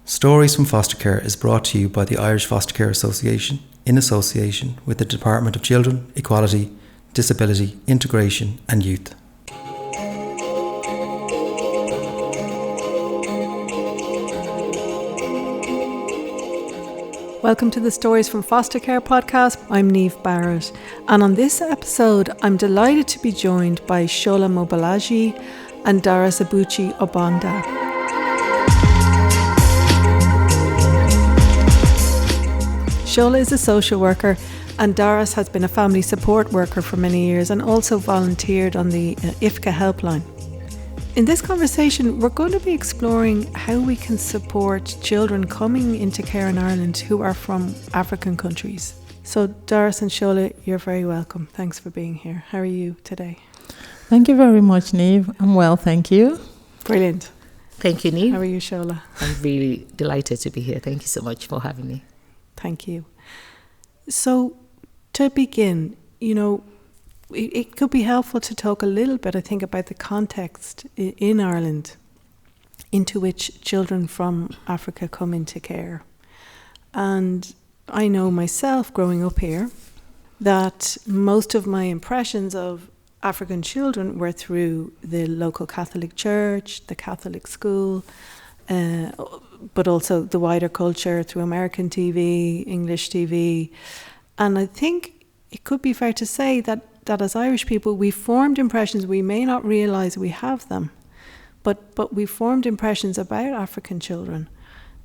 Stories from Foster Care is brought to you by the Irish Foster Care Association in association with the Department of Children, Equality, Disability, Integration and Youth. Welcome to the Stories from Foster Care podcast. I'm Niamh Barrett, and on this episode I'm delighted to be joined by Sola Mobolaji and Doris Abuchi-Ogbonda. Sola is a social worker and Doris has been a family support worker for many years and also volunteered on the IFCA helpline. In this conversation, we're going to be exploring how we can support children coming into care in Ireland who are from African countries. So Doris and Sola, you're very welcome. Thanks for being here. How are you today? Thank you very much, Niamh. I'm well, thank you. Brilliant. Thank you, Niamh. How are you, Sola? I'm really delighted to be here. Thank you so much for having me. Thank you. So, to begin, it could be helpful to talk a little bit, I think, about the context in Ireland into which children from Africa come into care. And I know myself, growing up here, that most of my impressions of African children were through the local Catholic church, the Catholic school, but also the wider culture through American TV, English TV. And I think it could be fair to say that as Irish people, we formed impressions, we may not realise we have them, but we formed impressions about African children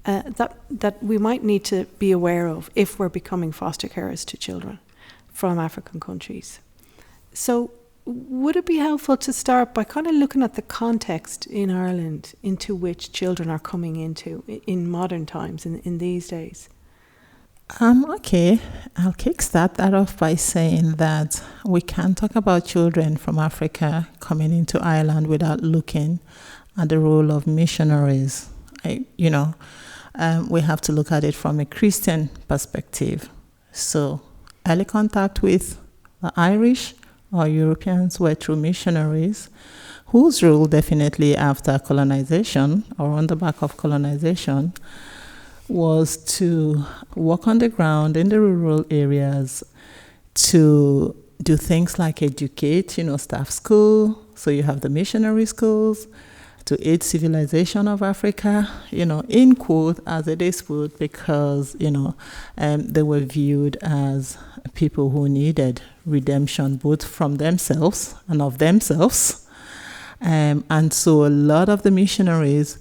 that we might need to be aware of if we're becoming foster carers to children from African countries. So would it be helpful to start by kind of looking at the context in Ireland into which children are coming into in modern times, in these days? Okay, I'll kickstart that off by saying that we can't talk about children from Africa coming into Ireland without looking at the role of missionaries. We have to look at it from a Christian perspective. So early contact with the Irish or Europeans were through missionaries, whose role definitely after colonization or on the back of colonization was to walk on the ground in the rural areas to do things like educate, staff school. So you have the missionary schools to aid civilization of Africa, in quote, as it is put, because, they were viewed as people who needed redemption both from themselves and of themselves. And so a lot of the missionaries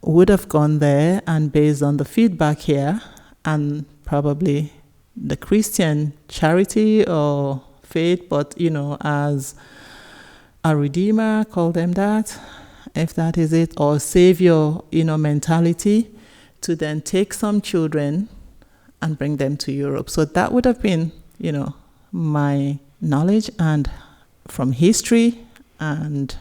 would have gone there, and based on the feedback here and probably the Christian charity or faith, but as a redeemer, call them that, if that is it, or savior, mentality, to then take some children and bring them to Europe. So that would have been, my knowledge and from history and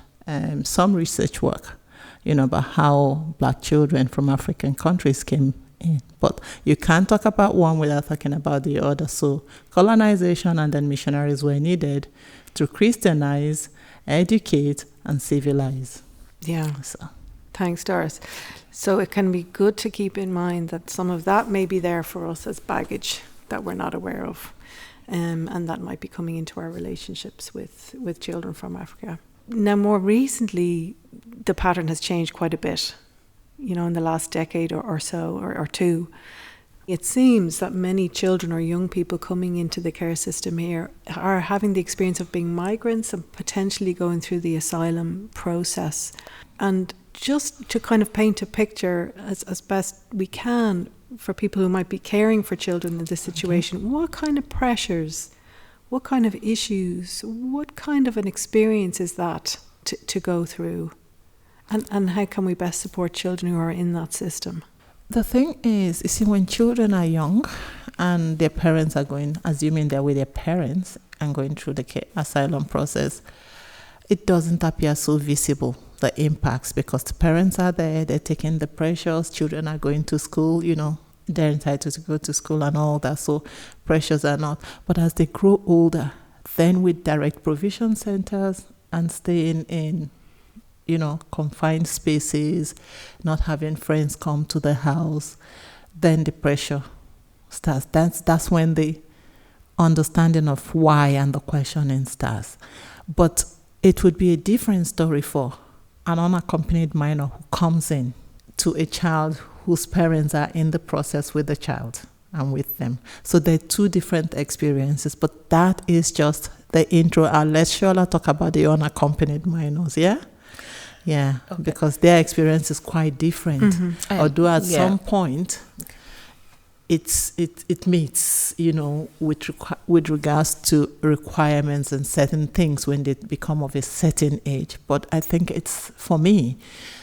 some research work, about how black children from African countries came in. But you can't talk about one without talking about the other. So colonization and then missionaries were needed to Christianize, educate, and civilize. Yeah. So. Thanks, Doris. So it can be good to keep in mind that some of that may be there for us as baggage that we're not aware of, and that might be coming into our relationships with children from Africa. Now, more recently, the pattern has changed quite a bit, in the last decade or so, or two. It seems that many children or young people coming into the care system here are having the experience of being migrants and potentially going through the asylum process. And just to kind of paint a picture as best we can for people who might be caring for children in this situation, what kind of pressures, what kind of issues, what kind of an experience is that to go through? And how can we best support children who are in that system? The thing is, you see, when children are young and their parents are assuming they're with their parents and going through the asylum process, it doesn't appear so visible, the impacts, because the parents are there, they're taking the pressures, children are going to school, they're entitled to go to school and all that, so pressures are not. But as they grow older, then with direct provision centers and staying in confined spaces, not having friends come to the house, then the pressure starts. That's when the understanding of why and the questioning starts. But it would be a different story for an unaccompanied minor who comes in to a child whose parents are in the process with the child and with them. So they're two different experiences, but that is just the intro. I'll let Shola talk about the unaccompanied minors, yeah? Yeah, okay. Because their experience is quite different. Although at some point, it meets, with regards to requirements and certain things when they become of a certain age. But I think it's, for me,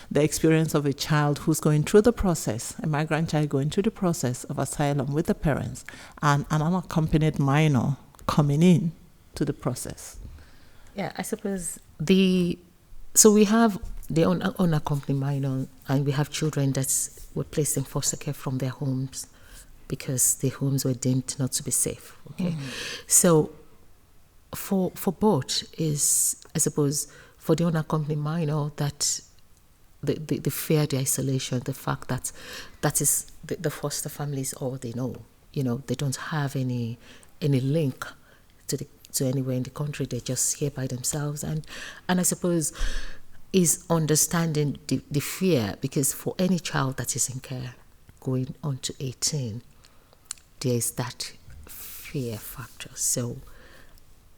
the experience of a child who's going through the process, a migrant child going through the process of asylum with the parents, and an unaccompanied minor coming in to the process. Yeah, I suppose so we have the unaccompanied minor, and we have children that were placed in foster care from their homes because the homes were deemed not to be safe. Okay, so for both is, I suppose, for the unaccompanied minor, that the fear, the isolation, the fact that is the foster family is all they know. They don't have any link to anywhere in the country. They're just here by themselves, and I suppose is understanding the fear, because for any child that is in care going on to 18, there is that fear factor. So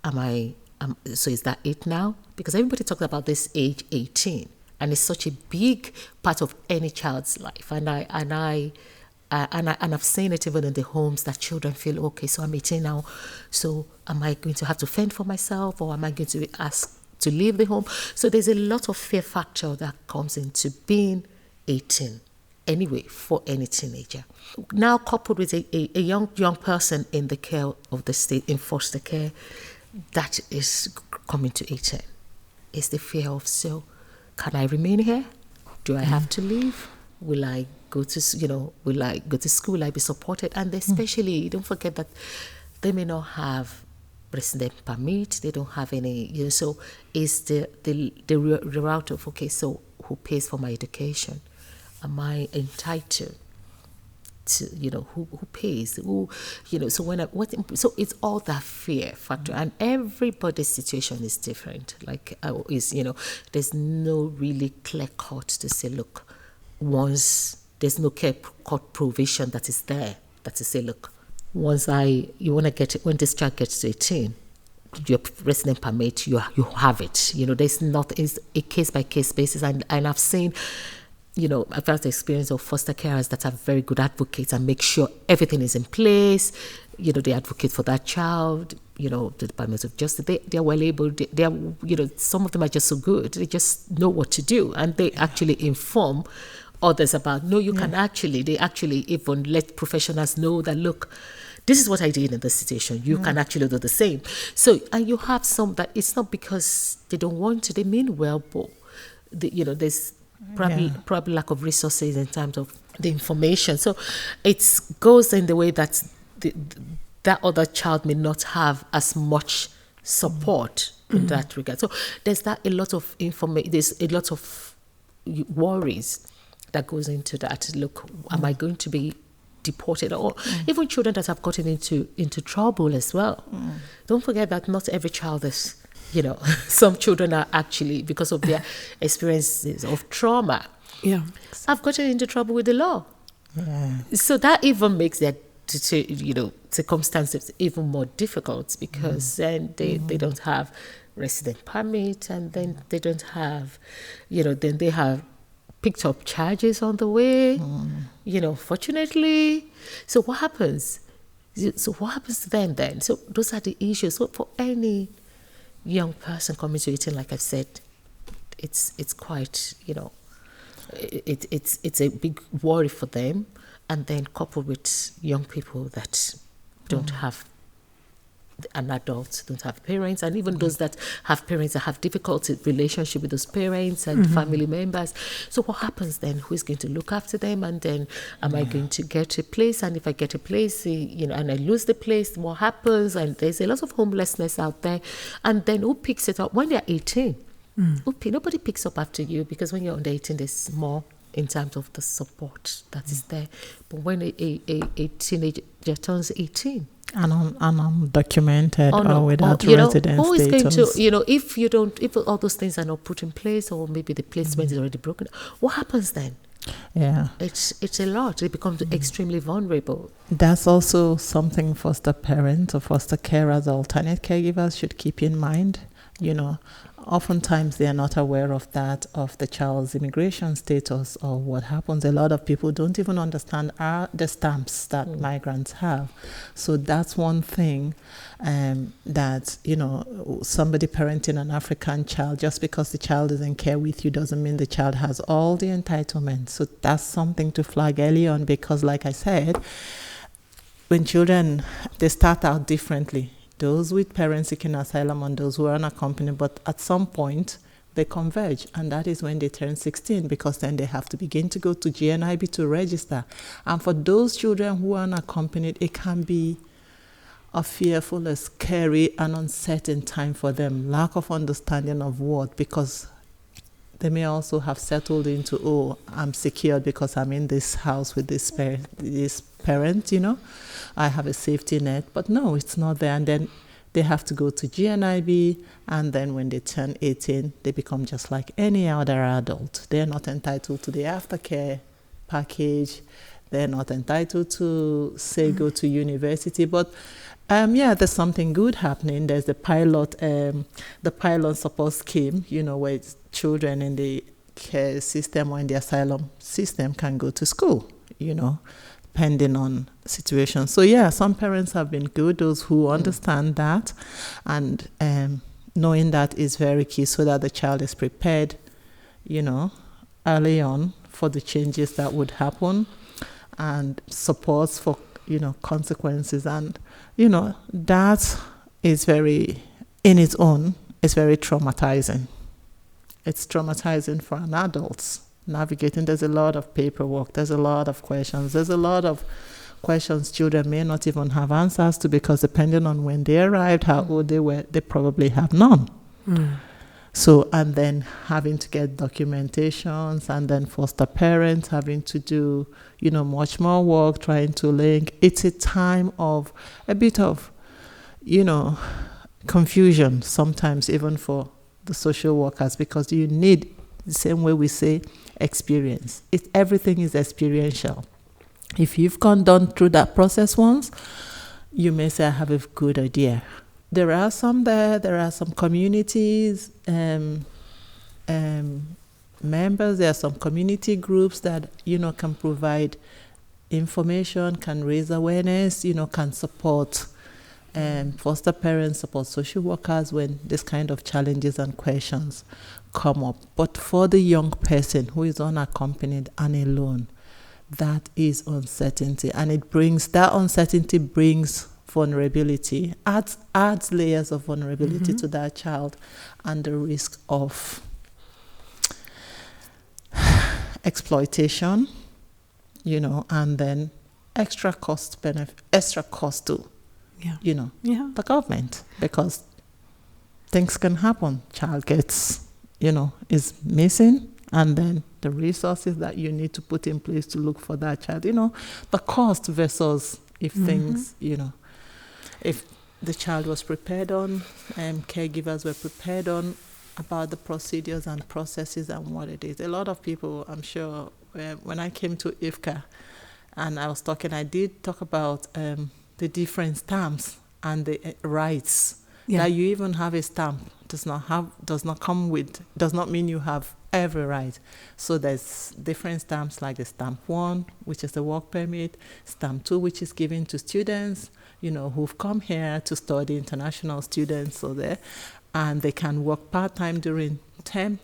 so is that it now? Because everybody talks about this age 18, and it's such a big part of any child's life. And I've seen it even in the homes that children feel, okay, so I'm 18 now, so am I going to have to fend for myself, or am I going to be asked to leave the home? So there's a lot of fear factor that comes into being 18 anyway for any teenager. Now coupled with a young person in the care of the state, in foster care, that is coming to 18, is the fear of, so can I remain here? Do I have to leave? Will I go to school? Will I be supported? And especially, don't forget that they may not have resident permit. They don't have any. So is the route of, okay, so who pays for my education? Am I entitled to, who pays? Who, so so it's all that fear factor, and everybody's situation is different. Like there's no really clear cut to say, look, once there's no clear cut provision that is there that to say, look, once you want to get it, when this child gets to 18, your resident permit, you have it. There's not, it's a case by case basis, and I've seen, I've had the experience of foster carers that are very good advocates and make sure everything is in place. They advocate for that child. The Department of Justice, they're well able. They are, some of them are just so good. They just know what to do, and they actually inform others about. No, you can actually. They actually even let professionals know that, look, this is what I did in this situation. You can actually do the same. So, and you have some that it's not because they don't want to. They mean well, but there's probably lack of resources in terms of the information. So it goes in the way that that other child may not have as much support in that regard. So there's a lot of information. There's a lot of worries that goes into that. Look, am I going to be deported? Or even children that have gotten into trouble as well. Don't forget that not every child is. Some children are actually, because of their experiences of trauma, have gotten into trouble with the law. So that even makes their circumstances even more difficult, because then they don't have resident permit, and then they don't have, then they have picked up charges on the way, fortunately. So what happens? So what happens to them then? So those are the issues. So for any young person coming to 18, like I've said, it's quite, it's a big worry for them. And then coupled with young people that don't have an adult, don't have parents, and even those that have parents that have difficult relationship with those parents and family members. So what happens then? Who is going to look after them? And then am I going to get a place? And if I get a place, and I lose the place, what happens? And there's a lot of homelessness out there. And then who picks it up when they're 18? Nobody picks up after you, because when you're under 18, there's more in terms of the support that is there. But when a teenager turns 18, and undocumented or without you know, residence who is going status. to, you know, if all those things are not put in place, or maybe the placement is already broken, what happens then? Yeah. It's a lot. They become extremely vulnerable. That's also something foster parents or foster carers, alternate caregivers should keep in mind. You know, oftentimes they are not aware of that, of the child's immigration status or what happens. A lot of people don't even understand the stamps that migrants have. So that's one thing that, you know, somebody parenting an African child, just because the child is in care with you doesn't mean the child has all the entitlements. So that's something to flag early on, because like I said, when children, they start out differently. Those with parents seeking asylum and those who are unaccompanied, but at some point they converge, and that is when they turn 16, because then they have to begin to go to GNIB to register. And for those children who are unaccompanied, it can be a fearful, a scary, and uncertain time for them. Lack of understanding of what, because they may also have settled into, oh, I'm secured because I'm in this house with this parent, you know, I have a safety net. But no, it's not there. And then they have to go to GNIB, and then when they turn 18, they become just like any other adult. They're not entitled to the aftercare package. They're not entitled to, say, go to university. But there's something good happening. There's the pilot support scheme, you know, where children in the care system or in the asylum system can go to school, you know, depending on situation. So yeah, some parents have been good, those who understand that, and knowing that is very key, so that the child is prepared, you know, early on for the changes that would happen, and supports for, you know, consequences. And, you know, that is very, in its own, it's very traumatizing. It's traumatizing for an adult navigating. There's a lot of paperwork. There's a lot of questions. There's a lot of questions children may not even have answers to, because depending on when they arrived, how old they were, they probably have none. So, and then having to get documentations, and then foster parents having to do, you know, much more work, trying to link. It's a time of a bit of, you know, confusion sometimes, even for the social workers, because you need, the same way we say, experience. Everything is experiential. If you've done through that process once, you may say, I have a good idea. There are some communities, members, there are some community groups that, you know, can provide information, can raise awareness, you know, can support foster parents, support social workers when this kind of challenges and questions come up. But for the young person who is unaccompanied and alone, that is uncertainty, and that uncertainty brings vulnerability, adds layers of vulnerability to that child, and the risk of exploitation, you know, and then extra cost to, you know, the government, because things can happen. Child gets, you know, is missing, and then the resources that you need to put in place to look for that child, you know, the cost versus if things, you know, if the child was prepared on, caregivers were prepared on about the procedures and processes and what it is. A lot of people, I'm sure, when I came to IFCA and I was talking, I did talk about the different stamps and the rights. That you even have a stamp does not mean you have every right. So there's different stamps, like the stamp 1, which is the work permit, stamp 2, which is given to students, you know, who've come here to study, international students, so there, and they can work part-time during term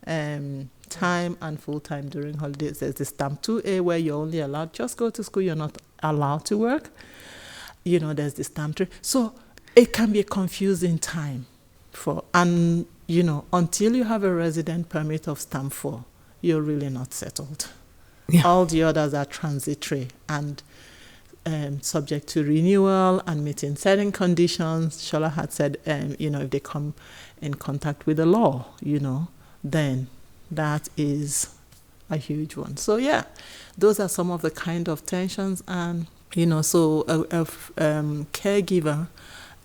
time and full-time during holidays. There's the stamp 2A, where you're only allowed just go to school, you're not allowed to work. You know, there's the stamp 3. So it can be a confusing time and, you know, until you have a resident permit of stamp 4, you're really not settled. All the others are transitory, and subject to renewal and meeting certain conditions. Sola had said, if they come in contact with the law, then that is a huge one. So yeah, those are some of the kind of tensions. And so a caregiver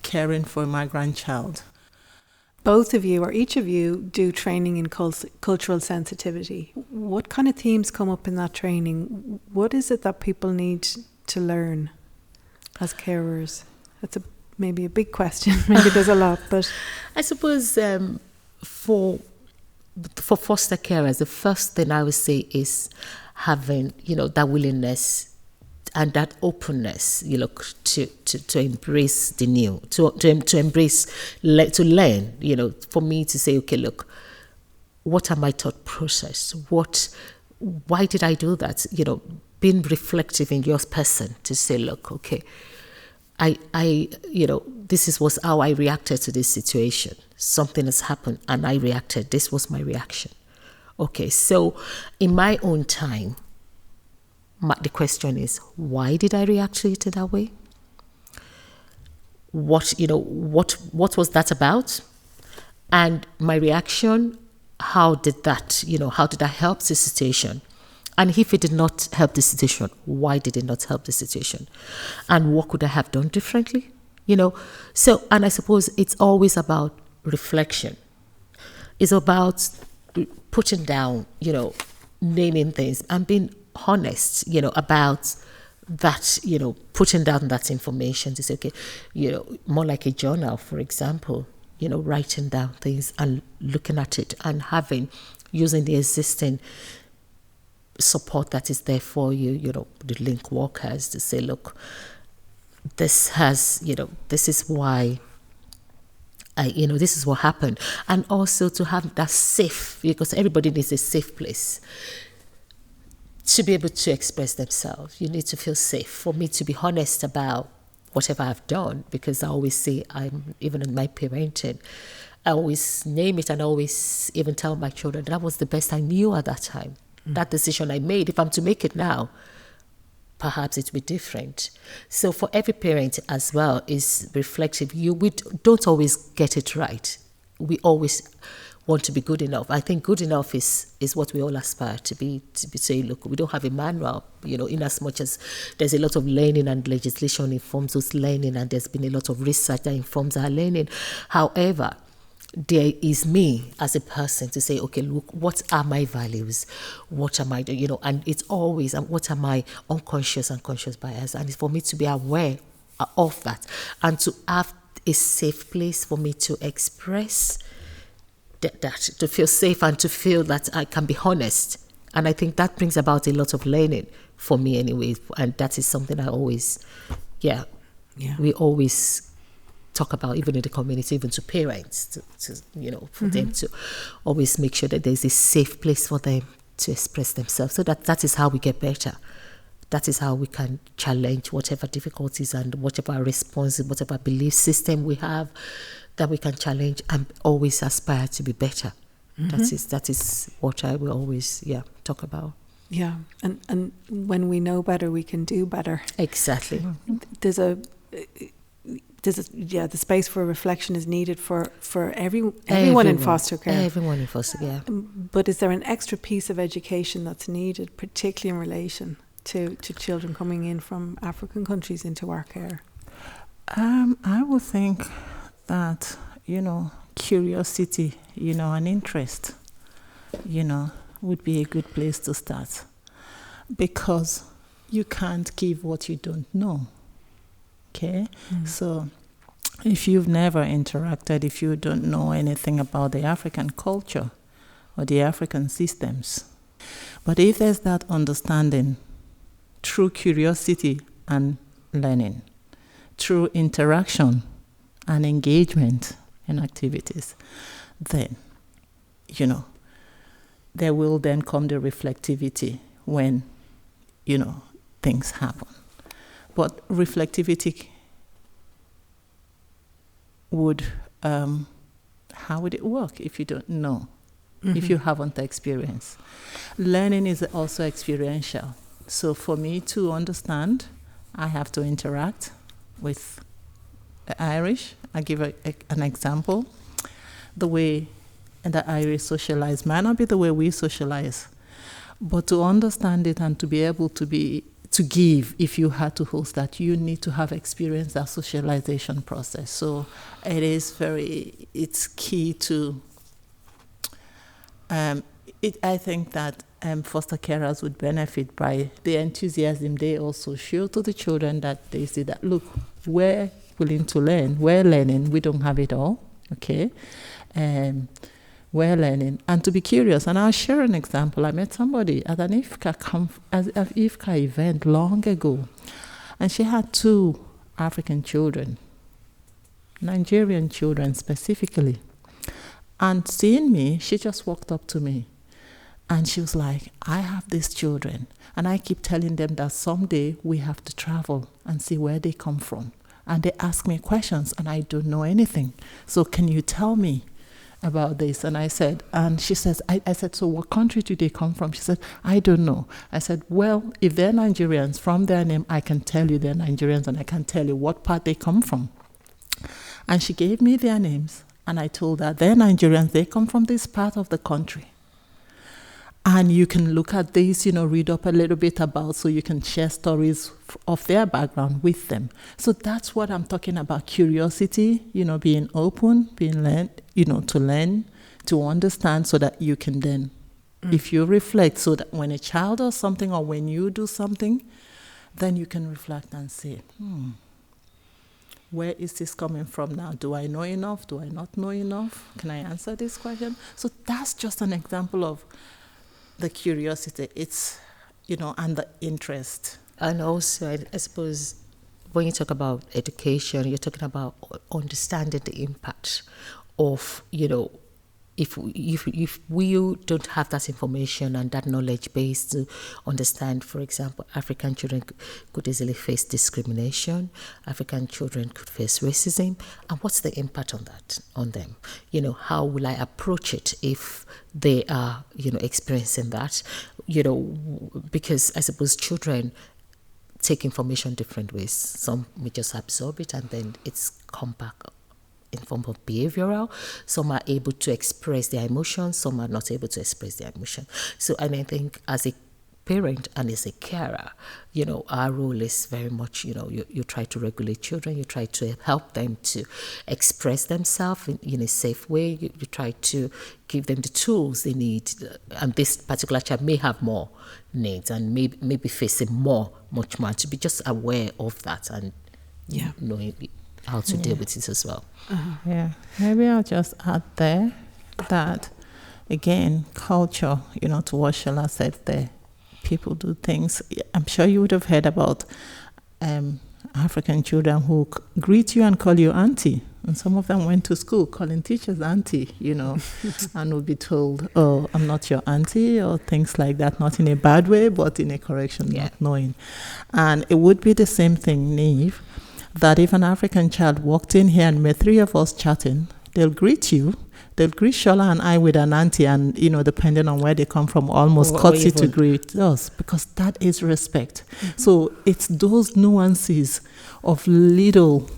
caring for a migrant child. Both of you, or each of you, do training in cultural sensitivity. What kind of themes come up in that training? What is it that people need to learn as carers? That's maybe a big question. Maybe there's a lot, but I suppose for foster carers, the first thing I would say is having, that willingness and that openness, to embrace the new, to embrace, to learn, for me to say, okay, look, what are my thought process? Why did I do that? Being reflective in your person to say, look, okay, this was how I reacted to this situation. Something has happened and I reacted. This was my reaction. Okay, so in my own time, the question is, why did I react to it in that way? What was that about? And my reaction, how did that help the situation? And if it did not help the situation, why did it not help the situation? And what could I have done differently? So, and I suppose it's always about reflection. It's about putting down, naming things and being honest, about that, putting down that information to say, okay, more like a journal, for example, writing down things and looking at it and using the existing support that is there for you, the link workers to say, look, this is why this is what happened. And also to have that safe, because everybody needs a safe place to be able to express themselves. You need to feel safe. For me to be honest about whatever I've done, because I always say, even in my parenting, I always name it and I always even tell my children that was the best I knew at that time. That decision I made, if I'm to make it now, perhaps it will be different. So for every parent as well is reflective. We don't always get it right. We always want to be good enough. I think good enough is what we all aspire to be saying, look, we don't have a manual, in as much as there's a lot of learning and legislation informs us learning, and there's been a lot of research that informs our learning. However, there is me as a person to say, okay, look, what are my values? What am I doing? And it's always, what are my unconscious and conscious bias? And it's for me to be aware of that and to have a safe place for me to express that, to feel safe and to feel that I can be honest. And I think that brings about a lot of learning for me anyway. And that is something I always, we always talk about, even in the community, even to parents, for them to always make sure that there's a safe place for them to express themselves. So that is how we get better. That is how we can challenge whatever difficulties and whatever responses, whatever belief system we have, that we can challenge and always aspire to be better. That is what I will always talk about. Yeah, and when we know better, we can do better. Exactly. The space for reflection is needed for everyone in foster care. Everyone in foster care. But is there an extra piece of education that's needed, particularly in relation to children coming in from African countries into our care? I would think that, curiosity, and interest, would be a good place to start. Because you can't give what you don't know. Okay, so if you've never interacted, if you don't know anything about the African culture or the African systems, but if there's that understanding through curiosity and learning, through interaction and engagement in activities, then, there will then come the reflectivity when, things happen. But reflectivity would, how would it work if you don't know, if you haven't experienced? Learning is also experiential. So for me to understand I have to interact with the Irish. I give an example. The way the Irish socialize might not be the way we socialize, but to understand it and to be able to give, if you had to host that, you need to have experienced that socialization process. So it's key to, I think that foster carers would benefit by the enthusiasm they also show to the children, that they see that, look, we're willing to learn, we're learning, we don't have it all, okay? We're learning, and to be curious. And I'll share an example. I met somebody at an IFCA event long ago, and she had 2 African children, Nigerian children specifically. And seeing me, she just walked up to me, and she was like, I have these children, and I keep telling them that someday we have to travel and see where they come from. And they ask me questions, and I don't know anything. So can you tell me about this? And she says, I said, so what country do they come from? She said, I don't know. I said, well, if they're Nigerians, from their name, I can tell you they're Nigerians, and I can tell you what part they come from. And she gave me their names, and I told her, they're Nigerians, they come from this part of the country. And you can look at this, read up a little bit about, so you can share stories of their background with them. So that's what I'm talking about, curiosity, being open, to learn, to understand, so that you can then, if you reflect, so that when a child does something or when you do something, then you can reflect and say, where is this coming from now? Do I know enough? Do I not know enough? Can I answer this question? So that's just an example of the curiosity, it's, and the interest. And also, I suppose, when you talk about education, you're talking about understanding the impact of, if we don't have that information and that knowledge base to understand, for example, African children could easily face discrimination, African children could face racism, and what's the impact on them? How will I approach it if they are, experiencing that? Because I suppose children take information different ways. Some may just absorb it and then it's come back in form of behavioral. Some are able to express their emotions, some are not able to express their emotion. So, and I think as a parent and as a carer, our role is very much, you try to regulate children, you try to help them to express themselves in a safe way, you try to give them the tools they need, and this particular child may have more needs and maybe facing much more, to be just aware of that and knowing how to deal with it as well. Yeah, maybe I'll just add there that, again, culture, to what Shola said there, people do things. I'm sure you would have heard about African children who greet you and call you auntie. And some of them went to school calling teachers auntie, and would be told, oh, I'm not your auntie, or things like that, not in a bad way, but in a correction, not knowing. And it would be the same thing, Niamh, that if an African child walked in here and met 3 of us chatting, they'll greet you. They'll greet Shola and I with an auntie, and, depending on where they come from, almost courtesy to greet us, because that is respect. Mm-hmm. So it's those nuances of little,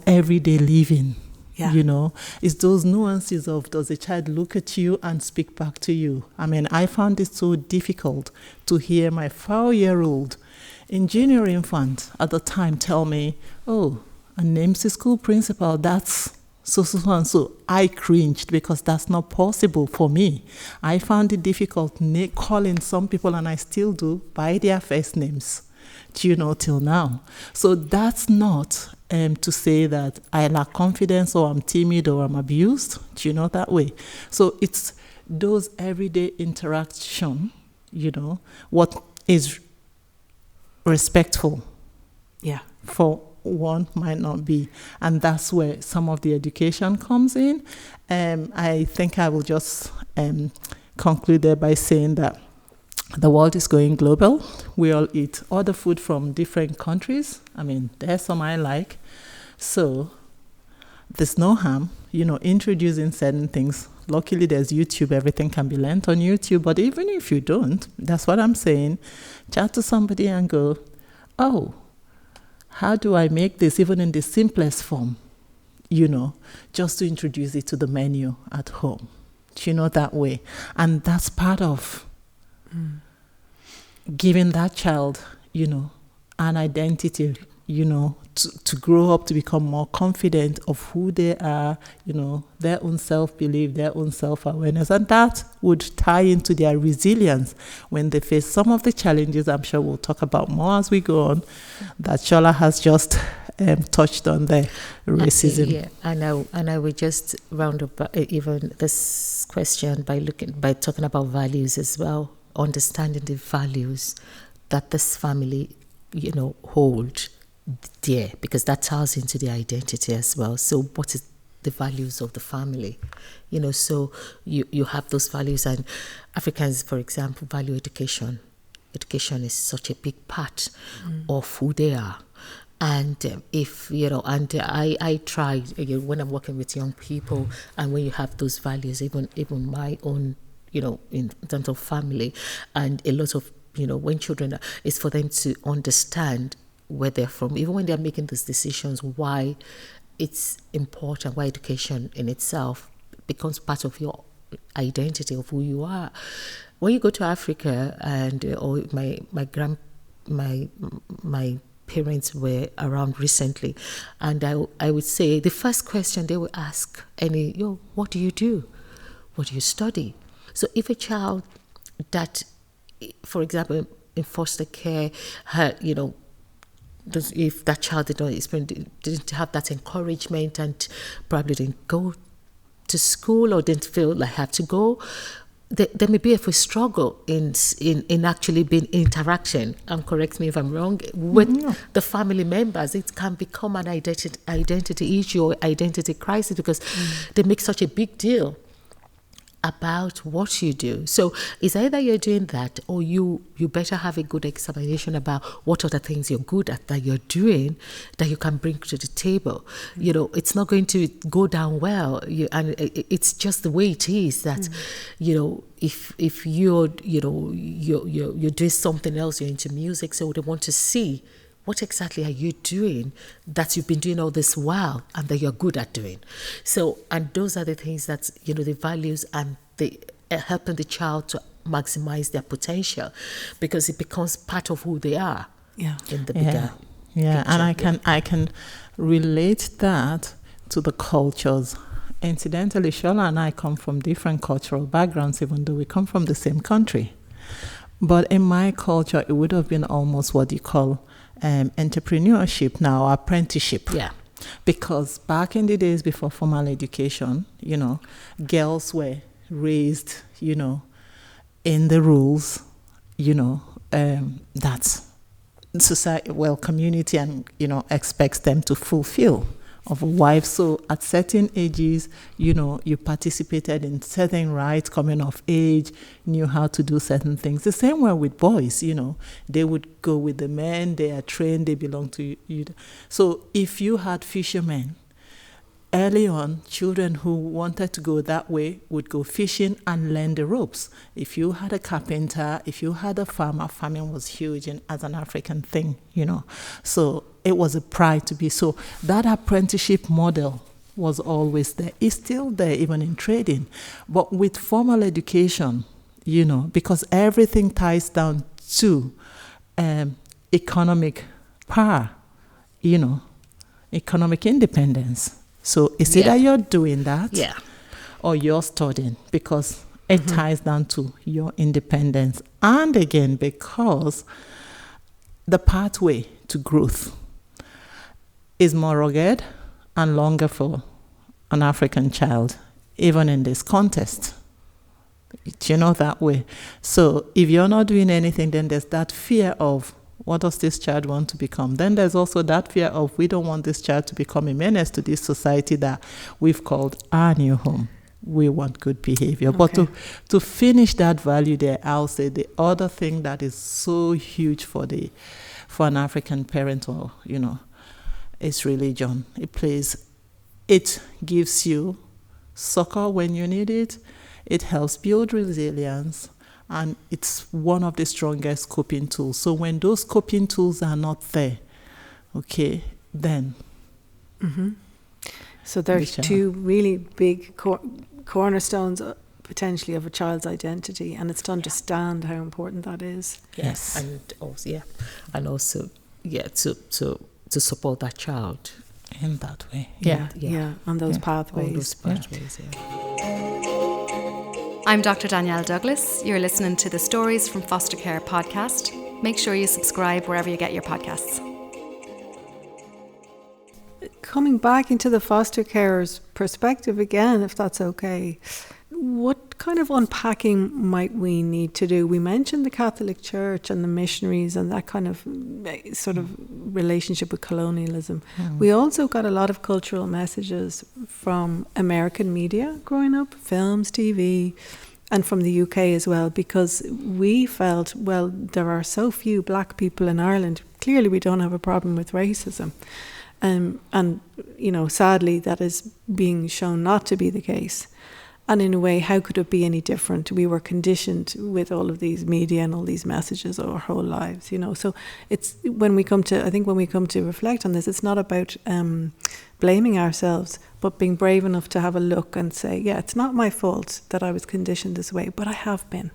everyday living. Yeah. It's those nuances of, does a child look at you and speak back to you? I mean, I found it so difficult to hear my 4-year-old in junior infant at the time tell me, oh, and name's the school principal, that's so and so. I cringed because that's not possible for me. I found it difficult calling some people, and I still do, by their first names, till now. So that's not to say that I lack confidence or I'm timid or I'm abused, that way. So it's those everyday interaction, what is respectful for one might not be, and that's where some of the education comes in. I think I will just conclude there by saying that the world is going global. We all eat other food from different countries. I mean, there's some I like, so there's no harm, introducing certain things. Luckily, there's YouTube. Everything can be learned on YouTube. But even if you don't, that's what I'm saying. Chat to somebody and go, oh, how do I make this even in the simplest form, just to introduce it to the menu at home, that way. And that's part of giving that child, an identity, to grow up to become more confident of who they are, their own self-belief, their own self-awareness. And that would tie into their resilience when they face some of the challenges I'm sure we'll talk about more as we go on, that Sola has just touched on there, racism. Yeah, and I would just round up even this question by talking about values as well, understanding the values that this family, hold dear, because that ties into the identity as well. So what is the values of the family? So you have those values, and Africans, for example, value education. Education is such a big part of who they are. And I try when I'm working with young people, and when you have those values, even my own, in terms of family, and a lot of, when children, is for them to understand where they're from, even when they're making these decisions, why it's important, why education in itself becomes part of your identity of who you are. When you go to Africa, and or my parents were around recently, and I would say the first question they would ask what do you do? What do you study? So if a child that, for example, in foster care, if that child didn't have that encouragement and probably didn't go to school or didn't feel like had to go, there may be a struggle in actually being interaction, and correct me if I'm wrong, with the family members. It can become an identity issue or identity crisis, because they make such a big deal about what you do. So it's either you're doing that, or you better have a good examination about what are the things you're good at that you're doing that you can bring to the table. It's not going to go down well, and it's just the way it is that if you're doing something else, you're into music, so they want to see what exactly are you doing that you've been doing all this while and that you're good at doing. So, and those are the things that, the values, and the helping the child to maximize their potential, because it becomes part of who they are in the bigger picture. And I can relate that to the cultures. Incidentally, Sola and I come from different cultural backgrounds, even though we come from the same country. But in my culture, it would have been almost what you call entrepreneurship now, apprenticeship. Yeah. Because back in the days before formal education, girls were raised, in the rules, that society, community, and, expects them to fulfill of a wife. So at certain ages, you participated in certain rites, coming of age, knew how to do certain things. The same way with boys, they would go with the men, they are trained, they belong to you. So if you had fishermen, early on, children who wanted to go that way would go fishing and learn the ropes. If you had a carpenter, if you had a farmer, farming was huge as an African thing, So it was a pride to be. So that apprenticeship model was always there. It's still there, even in trading. But with formal education, because everything ties down to economic power, economic independence. So it's either you're doing that or you're studying, because it ties down to your independence. And again, because the pathway to growth is more rugged and longer for an African child, even in this context. That way. So if you're not doing anything, then there's that fear of, what does this child want to become? Then there's also that fear of, we don't want this child to become a menace to this society that we've called our new home. We want good behavior. Okay. But to finish that value there, I'll say the other thing that is so huge for an African parent, or is religion. It gives you succor when you need it. It helps build resilience. And it's one of the strongest coping tools. So when those coping tools are not there, okay, then. So there's two really big cornerstones potentially of a child's identity, and it's to understand how important that is. Yes. And also to support that child In that way. On those pathways. On those pathways, I'm Dr. Danielle Douglas. You're listening to the Stories from Foster Care podcast. Make sure you subscribe wherever you get your podcasts. Coming back into the foster carer's perspective again, if that's okay, what kind of unpacking might we need to do? We mentioned the Catholic Church and the missionaries and that kind of sort of relationship with colonialism. We also got a lot of cultural messages from American media growing up, films, TV, and from the UK as well, because we felt, well, there are so few black people in Ireland. Clearly we don't have a problem with racism. And, you know, sadly, that is being shown not to be the case. And in a way, how could it be any different? We were conditioned with all of these media and all these messages our whole lives, you know. So it's when we come to reflect on this, it's not about blaming ourselves, but being brave enough to have a look and say, yeah, it's not my fault that I was conditioned this way, but I have been.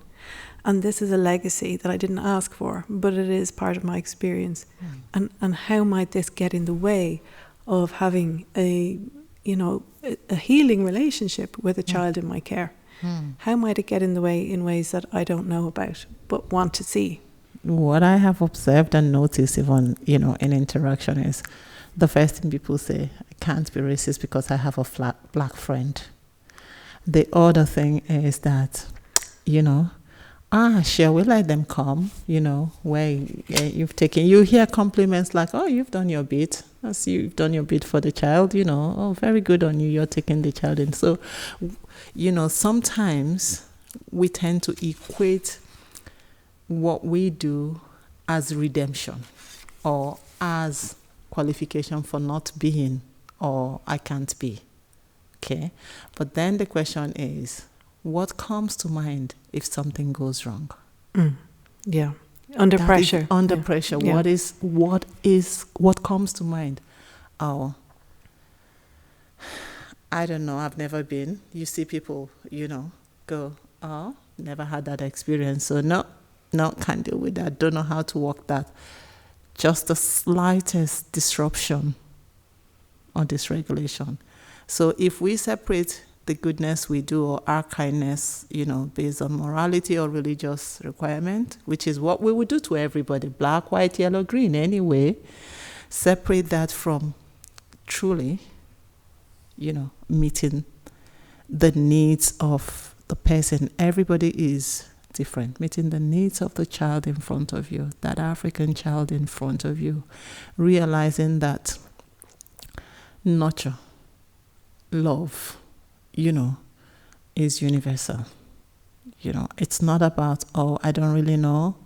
And this is a legacy that I didn't ask for, but it is part of my experience. And how might this get in the way of having a healing relationship with a child in my care? How might it get in the way in ways that I don't know about, but want to see? What I have observed and noticed even, you know, in interaction is the first thing people say, I can't be racist because I have a black friend. The other thing is that, you know, sure, we let them come, you know, where you hear compliments like, oh, you've done your bit. You've done your bit for the child, you know, oh, very good on you, you're taking the child in. So, you know, sometimes we tend to equate what we do as redemption or as qualification for not being or I can't be, okay? But then the question is, what comes to mind if something goes wrong? Yeah. Under pressure. Under pressure. Yeah. What comes to mind? Oh, I don't know. I've never been. You see people, you know, go, oh, never had that experience. So no, can't deal with that. Don't know how to work that. Just the slightest disruption or dysregulation. So if we separate the goodness we do or our kindness, you know, based on morality or religious requirement, which is what we would do to everybody, black, white, yellow, green, anyway, separate that from truly, you know, meeting the needs of the person. Everybody is different. Meeting the needs of the child in front of you, that African child in front of you, realizing that nurture, love, you know, is universal. You know, it's not about, oh, I don't really know,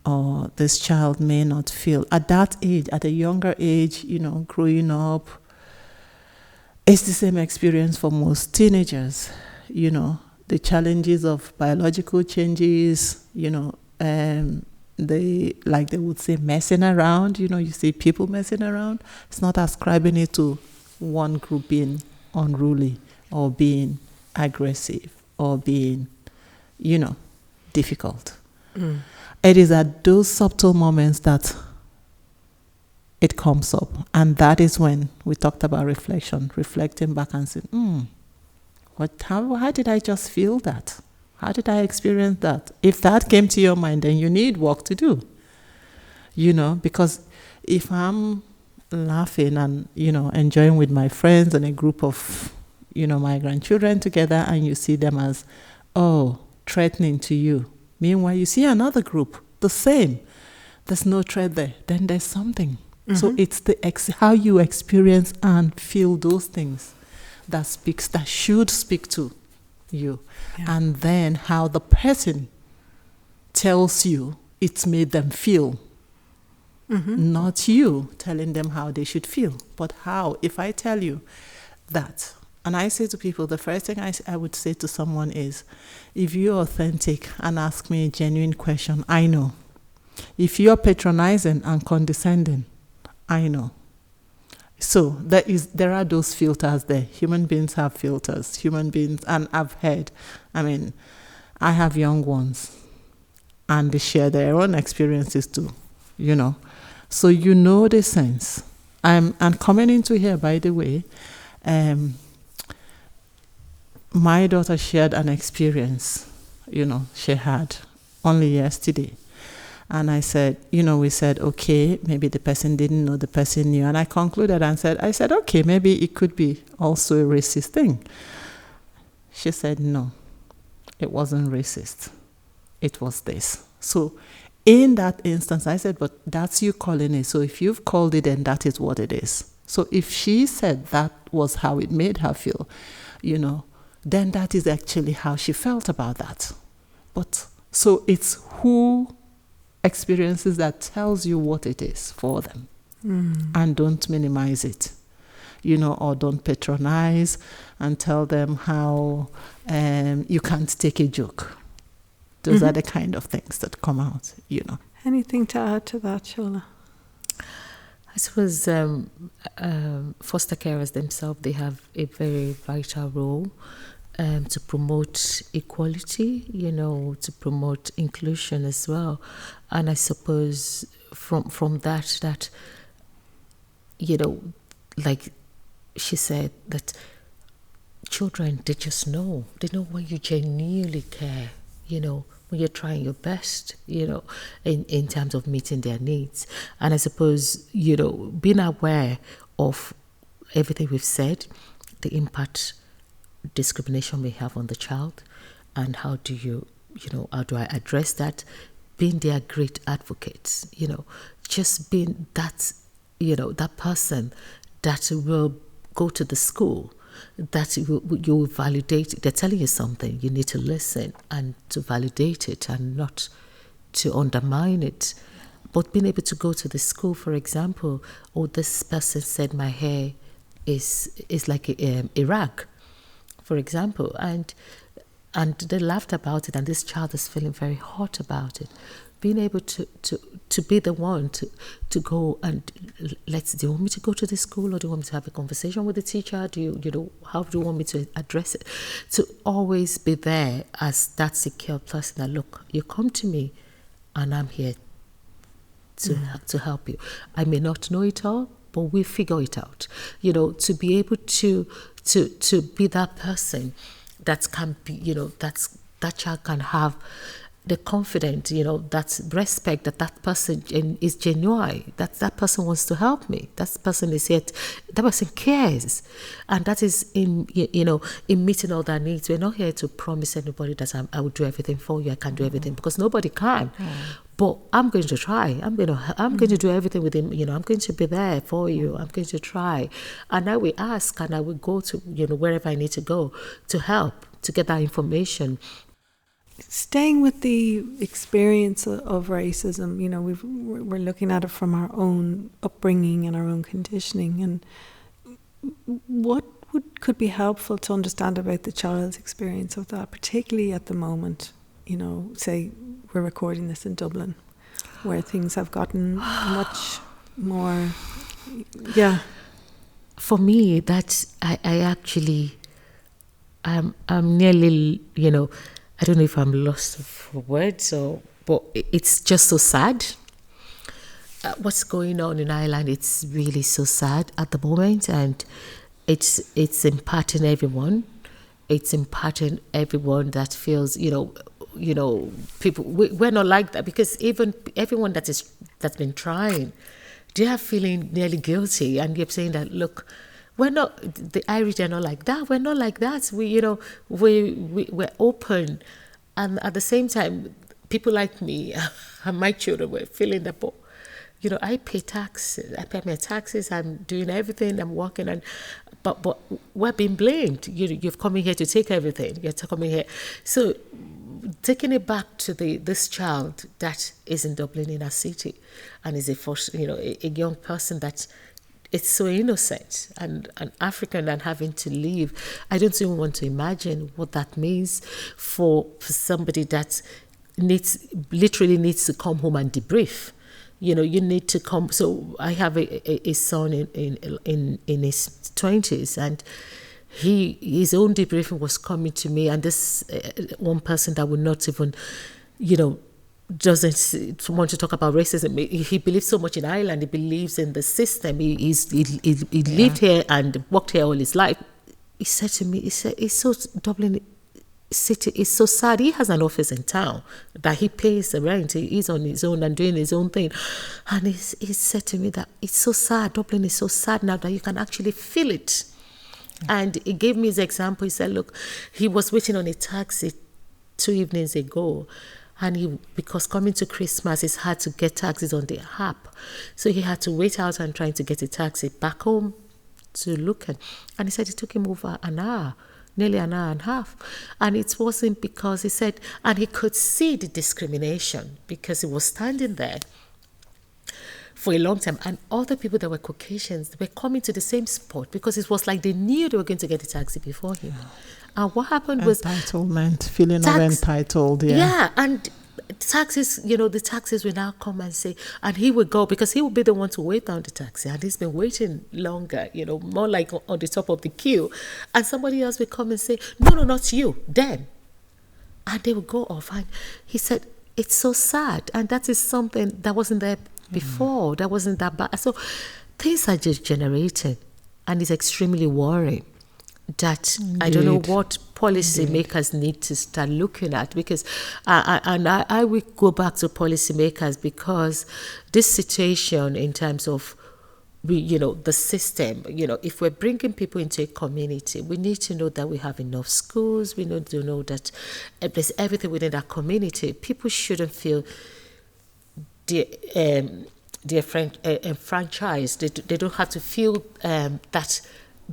or this child may not feel. At that age, at a younger age, you know, growing up, it's the same experience for most teenagers. You know, the challenges of biological changes, you know, they would say messing around, you know, you see people messing around. It's not ascribing it to one group being unruly or being aggressive or being, you know, difficult. It is at those subtle moments that it comes up. And that is when we talked about reflection, reflecting back and saying, how did I just feel that? How did I experience that? If that came to your mind, then you need work to do. You know, because if I'm laughing and, you know, enjoying with my friends and a group of, you know, my grandchildren together, and you see them as, oh, threatening to you. Meanwhile, you see another group, the same. There's no threat there. Then there's something. So it's how you experience and feel those things that should speak to you. Yeah. And then how the person tells you it's made them feel. Not you telling them how they should feel, but how. If I tell you that, and I say to people, the first thing I would say to someone is, if you're authentic and ask me a genuine question, I know. If you're patronizing and condescending, I know. So there are those filters there. Human beings have filters. Human beings, and I've heard, I have young ones, and they share their own experiences too, So the sense. And coming into here, by the way, my daughter shared an experience, she had only yesterday. And I said, we said, okay, maybe the person didn't know, the person knew. And I concluded and I said, okay, maybe it could be also a racist thing. She said, no, it wasn't racist. It was this. So in that instance, I said, but that's you calling it. So if you've called it, then that is what it is. So if she said that was how it made her feel, then that is actually how she felt about that. But so it's who experiences that tells you what it is for them. And don't minimize it, or don't patronize and tell them how you can't take a joke. Those are the kind of things that come out, Anything to add to that, Sola? I suppose foster carers themselves, they have a very vital role to promote equality, to promote inclusion as well. And I suppose from that, like she said, that children, they just know. They know when you genuinely care, when you're trying your best, in terms of meeting their needs. And I suppose, being aware of everything we've said, the impact discrimination may have on the child, and how do I address that? Being their great advocates, just being that, that person that will go to the school, that you will validate. They're telling you something, you need to listen and to validate it and not to undermine it. But being able to go to the school, for example, this person said my hair is like a rag, for example, and they laughed about it, and this child is feeling very hot about it. Being able to be the one to go and do you want me to go to the school, or do you want me to have a conversation with the teacher? How do you want me to address it? To always be there as that secure person that, look, you come to me and I'm here to help you. I may not know it all, but we figure it out. To be able to be that person that can be, that child can have the confidence, that respect, that person is genuine, that person wants to help me, that person is here, that person cares, and that is in meeting all their needs. We're not here to promise anybody that I will do everything for you, I can do everything, because nobody can. But I'm going to try. I'm going to do everything with him. I'm going to be there for you. I'm going to try, and I will ask, and I will go to wherever I need to go to help to get that information. Staying with the experience of racism, we're looking at it from our own upbringing and our own conditioning, and what could be helpful to understand about the child's experience of that, particularly at the moment. Say we're recording this in Dublin, where things have gotten much more. Yeah. For me, that's I actually, I'm nearly, I don't know if I'm lost for words, but it's just so sad. What's going on in Ireland, it's really so sad at the moment, and it's impacting everyone. It's impacting everyone that feels, people, we're not like that, because even everyone that's been trying, they are feeling nearly guilty, and you're saying that, look, we're not, the Irish are not like that. We're not like that. We're open. And at the same time, people like me and my children were feeling that, but, I pay taxes. I pay my taxes. I'm doing everything. I'm working. But we're being blamed. You've come in here to take everything. You're coming here. So taking it back to this child that is in Dublin, in our city, and is a young person that, it's so innocent, and an African, and having to leave. I don't even want to imagine what that means for somebody that literally needs to come home and debrief, you need to come. So I have a son in his 20s, and his own debriefing was coming to me, and this one person that would not even, doesn't want to talk about racism. He believes so much in Ireland. He believes in the system. He lived here and worked here all his life. He said to me, it's so Dublin City is so sad. He has an office in town that he pays the rent. He's on his own and doing his own thing. And he said to me that it's so sad. Dublin is so sad now that you can actually feel it. And he gave me his example. He said, look, he was waiting on a taxi 2 evenings ago. And because coming to Christmas, it's hard to get taxis on the app. So he had to wait out and trying to get a taxi back home to Lucan. And he said it took him over an hour, nearly an hour and a half. And it wasn't because he said, and he could see the discrimination because he was standing there for a long time. And other people that were Caucasians were coming to the same spot because it was like they knew they were going to get a taxi before him. And what happened was entitlement, feeling of entitled. Yeah, and taxis, the taxis will now come and say, and he would go because he would be the one to wait down the taxi, and he's been waiting longer, more like on the top of the queue, and somebody else would come and say, no, not you, them, and they would go off. And he said, it's so sad, and that is something that wasn't there before. That wasn't that bad. So things are just generating, and it's extremely worrying. That I don't know what policy makers need to start looking at, because I will go back to policy makers, because this situation in terms of the system, if we're bringing people into a community, we need to know that we have enough schools. We need to know that there's everything within that community. People shouldn't feel enfranchised. They don't have to feel that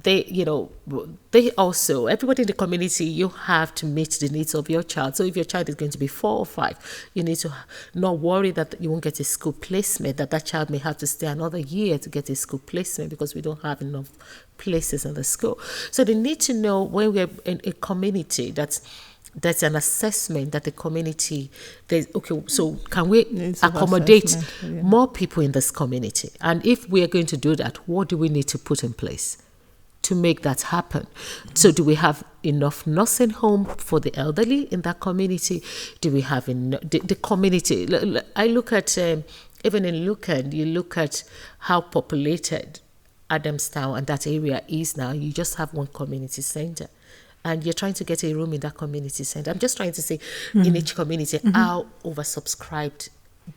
they also, everybody in the community, you have to meet the needs of your child. So if your child is going to be 4 or 5, you need to not worry that you won't get a school placement, that child may have to stay another year to get a school placement because we don't have enough places in the school. So they need to know when we're in a community that's an assessment that the community, so can we accommodate more people in this community? And if we are going to do that, what do we need to put in place to make that happen? So do we have enough nursing home for the elderly in that community? Do we have the community? I look at, even in Lucan, you look at how populated Adamstown and that area is now. You just have one community center. And you're trying to get a room in that community center. I'm just trying to say, in each community, how oversubscribed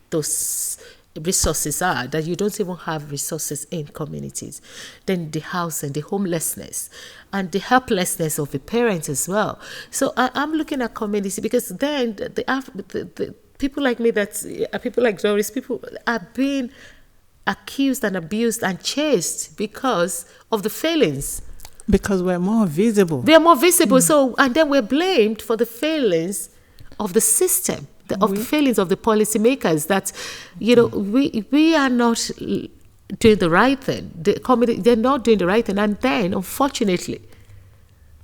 those resources are, that you don't even have resources in communities. Then the housing, the homelessness, and the helplessness of the parents as well. So I'm looking at community, because then the people like me, people like Doris, people are being accused and abused and chased because of the failings. Because we're more visible. We are more visible. So, and then we're blamed for the failings of the system, the failings of the policymakers, that, we are not doing the right thing. They're not doing the right thing. And then, unfortunately,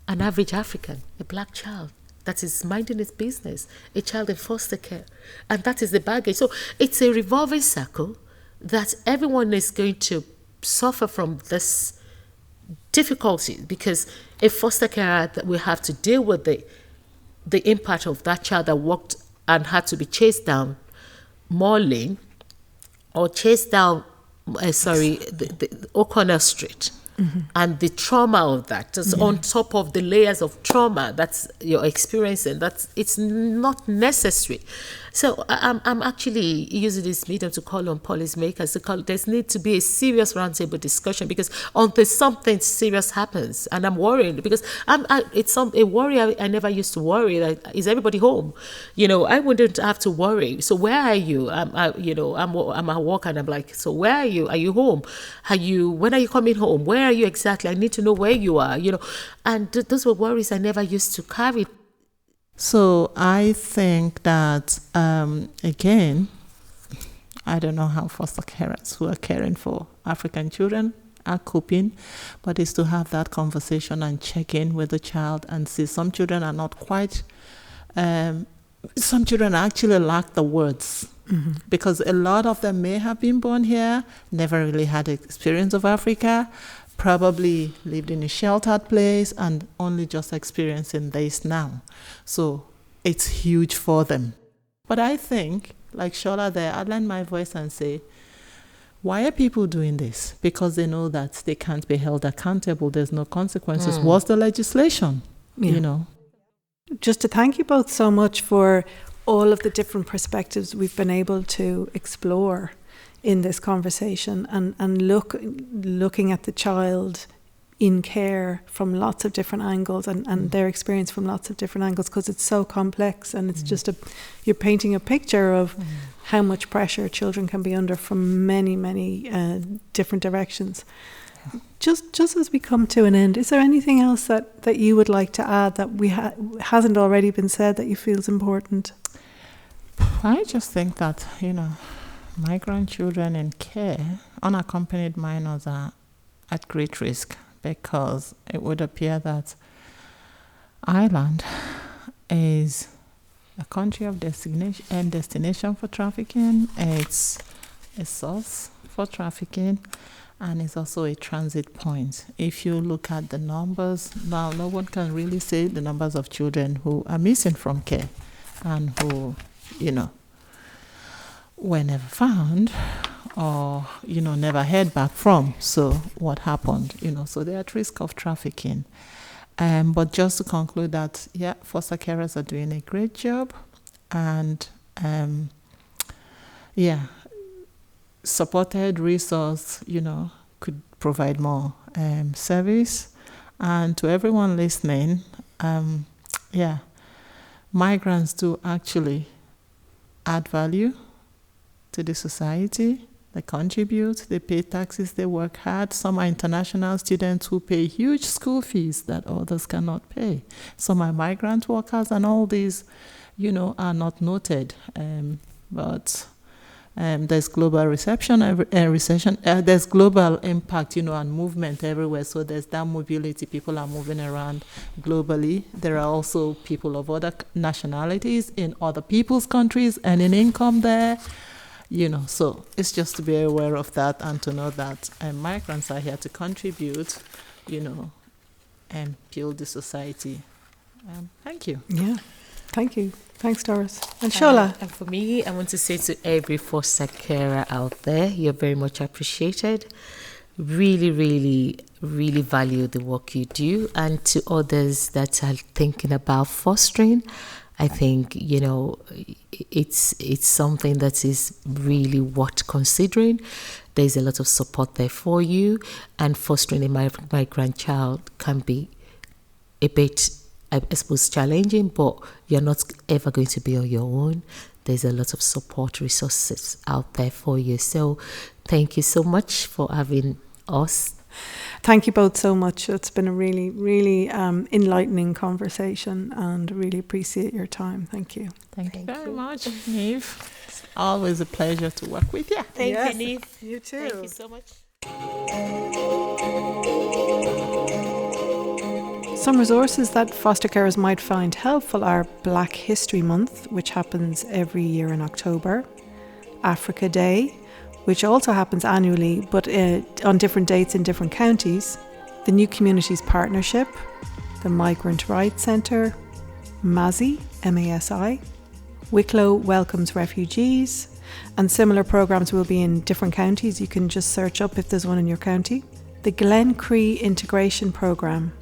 an average African, a black child, that is minding its business, a child in foster care. And that is the baggage. So it's a revolving circle that everyone is going to suffer from this difficulty, because a foster carer will have to deal with the impact of that child that walked and had to be chased down Morley or chased down the O'Connell Street. And the trauma of that, just on top of the layers of trauma that you're experiencing, it's not necessary. So I'm actually using this medium to call on policymakers. There's need to be a serious roundtable discussion, because until something serious happens, and I'm worried, because it's a worry I never used to worry. Like, is everybody home? I wouldn't have to worry. So where are you? I'm at work, and I'm like, so where are you? Are you home? When are you coming home? Where are you exactly? I need to know where you are. And those were worries I never used to carry. So I think that, again, I don't know how foster carers who are caring for African children are coping, but it's to have that conversation and check in with the child and see some children are not quite, some children actually lack the words Because a lot of them may have been born here, never really had experience of Africa, probably lived in a sheltered place and only just experiencing this now. So it's huge for them. But I think, like Sola there, I'd lend my voice and say, why are people doing this? Because they know that they can't be held accountable. There's no consequences. What's the legislation? You know? Just to thank you both so much for all of the different perspectives we've been able to explore in this conversation, and looking at the child in care from lots of different angles, and their experience from lots of different angles, because it's so complex, and it's just you're painting a picture of how much pressure children can be under from many different directions. Just as we come to an end, is there anything else that you would like to add that hasn't already been said that you feel is important? I just think that, migrant children in care, unaccompanied minors, are at great risk, because it would appear that Ireland is a country of destination for trafficking. It's a source for trafficking, and it's also a transit point. If you look at the numbers, now no one can really say the numbers of children who are missing from care and who, were never found or, never heard back from. So what happened, so they're at risk of trafficking. But just to conclude that, foster carers are doing a great job, and supported resource, could provide more service. And to everyone listening, migrants do actually add value to the society. They contribute, they pay taxes, they work hard. Some are international students who pay huge school fees that others cannot pay. Some are migrant workers, and all these, are not noted. But there's global recession, there's global impact, and movement everywhere. So there's that mobility. People are moving around globally. There are also people of other nationalities in other people's countries and in income there. So it's just to be aware of that, and to know that migrants are here to contribute, and build the society. Thank you. Yeah, thank you. Thanks, Doris. And Sola? And for me, I want to say to every foster carer out there, you're very much appreciated. Really, really, really value the work you do. And to others that are thinking about fostering, I think, it's something that is really worth considering. There's a lot of support there for you, and fostering a migrant child can be a bit, I suppose, challenging, but you're not ever going to be on your own. There's a lot of support resources out there for you. So thank you so much for having us. Thank you both so much. It's been a really, really enlightening conversation, and really appreciate your time. Thank you. Thank you very much, Niamh. It's always a pleasure to work with you. Thank you, Niamh. You too. Thank you so much. Some resources that foster carers might find helpful are Black History Month, which happens every year in October, Africa Day, which also happens annually, but on different dates in different counties, the New Communities Partnership, the Migrant Rights Centre, MASI, M-A-S-I, Wicklow Welcomes Refugees, and similar programmes will be in different counties. You can just search up if there's one in your county. The Glen Cree Integration Programme,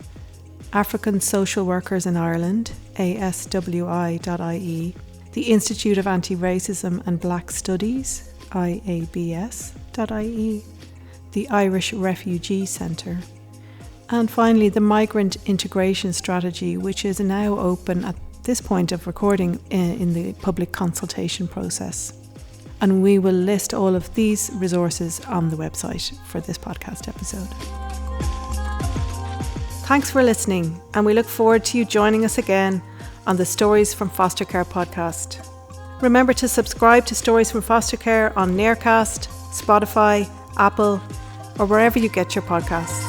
African Social Workers in Ireland, aswi.ie, the Institute of Anti-Racism and Black Studies, iabs.ie, the Irish Refugee Centre, and finally the Migrant Integration Strategy, which is now open at this point of recording in the public consultation process. And we will list all of these resources on the website for this podcast episode. Thanks for listening, and we look forward to you joining us again on the Stories from Foster Care podcast. Remember to subscribe to Stories from Foster Care on Nearcast, Spotify, Apple, or wherever you get your podcasts.